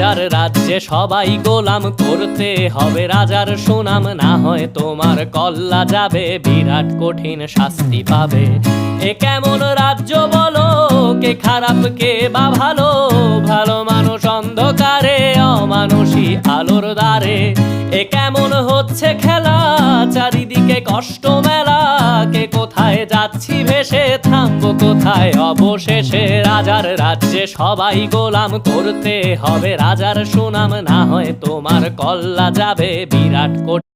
রাজার রাজ্যে সবাই গোলাম, করতে হবে রাজার সুনাম, না হয় তোমার কল্লা যাবে, বিরাট কঠিন শাস্তি পাবে। এ কেমন রাজ্য বলো, কে খারাপ কে বা ভালো, ভালো মানুষ অন্ধকারে, অমানুষী আলোর দ্বারে। এ কেমন হচ্ছে খেলা, চারিদিকে কষ্ট মেলা, কে কোথায় যাচ্ছি ভেসে, থামবো কোথায় অবশেষে। রাজার রাজ্যে সবাই গোলাম, করতে হবে রাজার সুনাম, না হয় তোমার কল্লা যাবে, বিরাট কঠিন।